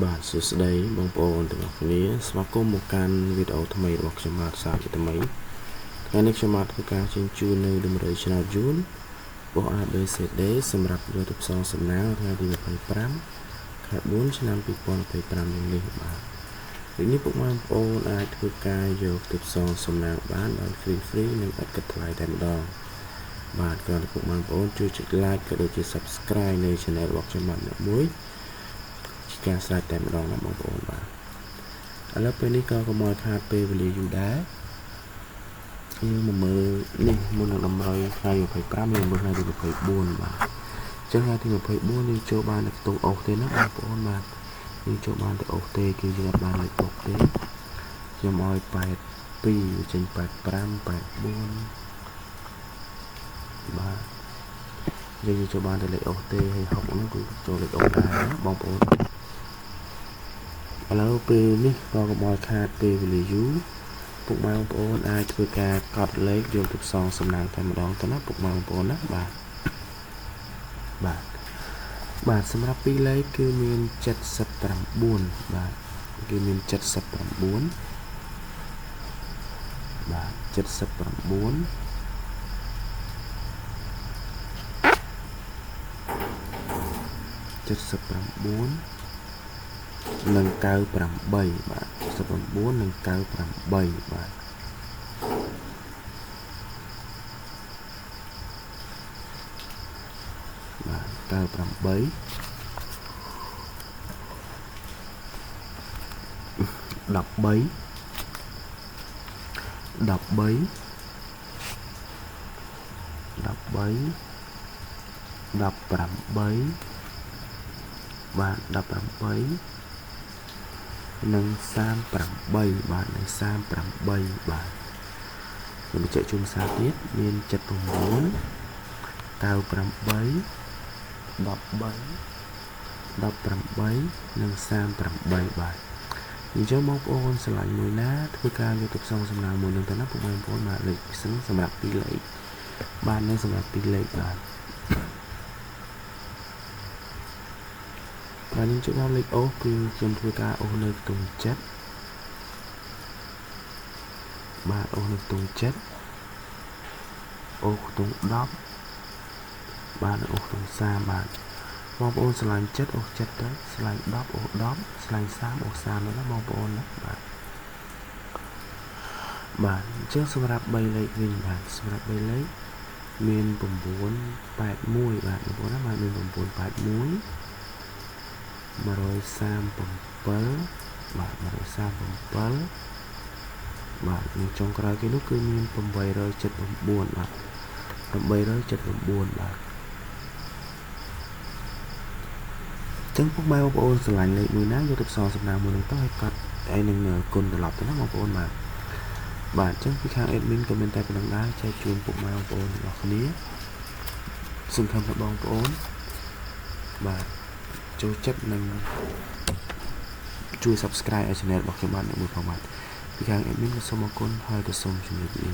បាទសួស្តីបងប្អូនទាំងអស់គ្នាស្វាគមន៍មកកាន់វីដេអូថ្មីរបស់ខ្ញុំបាទសារថ្មីថ្ងៃនេះខ្ញុំបាទធ្វើការជញ្ជូននៅដំរីឆ្នោតយួនរបស់ ABCD សម្រាប់យកទៅផ្សងសំណាងថ្ងៃទី25ខែ4ឆ្នាំ2025នេះបាទពេលនេះពុកម៉ែបងប្អូនអាចធ្វើការយកទៅផ្សងសំណាងបានដោយ free និងឥតគិតថ្លៃតែម្ដងបាទគ្រាន់តែពុកម៉ែបងប្អូនជួយចុច like ក៏ដូចជា subscribe នៅ channel របស់ខ្ញុំបាទមួយការស្រាយតែម្ដងណាបងប្អូនបាទឥឡូវពេលនេះក៏កុំឲ្យខាតពេលវេលាយូរដែរយើងមកមើលនេះមុននឹងតម្រូវថ្ងៃ25យើងមើលថ្ងៃទី24បាទអញ្ចឹងថ្ងៃទី24យើងចូលបាននៅខ្ទង់អូសទេណាបងប្អូនបាទយើងចូលបានទៅអូសទេគឺយើងអត់បានលេខអូសទេខ្ញុំឲ្យ82ចេញ85 84បាទយើងចូលបានទៅលេខអូសទេហើយ60នោះគឺចូលលេខអូសដែរណាបងប្អូនឥឡូវពេលនេះក៏កុំឲ្យខាតពេលវេលាយូរពុកម៉ែបងប្អូនអាចធ្វើការកត់លេខយកទៅផ្សងសំណាងតែម្ដងទៅណាពុកម៉ែបងប្អូនណាបាទសម្រាប់ពីរលេខគឺមាន79បាទគឺមាន79បាទ79និង98បាទ79និង98បាទ98 បាទ18និង38បាទនិង38បាទខ្ញុំបញ្ជាក់ជូនសារទៀតមាន79 98 13 និង38បាទអញ្ចឹងបងប្អូនឆ្លាញ់មួយណាធ្វើការយកទៅផ្សងសំណាងមួយនឹងទៅណាបងប្អូនបាទលេខពិសេសសម្រាប់2លេខបាទនិងសម្រាប់2លេខបាទខ្ញុំជួយបានលេខអូសគឺខ្ញុំធ្វើការអូសនៅខ្ទង់7បាទអូសនៅខ្ទង់7អូសខ្ទង់10បាទអូសខ្ទង់30បាទបងប្អូនឆ្លាញ់7អូស7ទៅឆ្លាញ់10អូស10ឆ្លាញ់30អូស30ណាបងប្អូនណាបាទអញ្ចឹងសម្រាប់3លេខវិញបាទសម្រាប់3លេខមាន981បាទបងប្អូនណាបាទមាន981 137បាទ137បាទនិងចុងក្រោយគេនោះគឺមាន879បាទ879បាទចឹងពុកម៉ែបងប្អូនស្រឡាញ់លេខមួយណាយកទៅផ្សងសំណាងមួយនឹងទៅឲ្យកត់ហើយនឹងគុណត្រឡប់ទៅណាបងប្អូនបាទចឹងពីខាង admin ក៏មានតែប៉ុណ្្នឹងដែរចែកជូនពុកម៉ែបងប្អូនទាំងអស់គ្នាសង្ឃឹមថាបងប្អូនបាទចូលចិត្តនិងជួយ subscribe ឲ្យ channel របស់ខ្ញុំបាទមួយផងបាទពីខាង admin ក៏សូមអរគុណហើយក៏សូមជម្រាបលា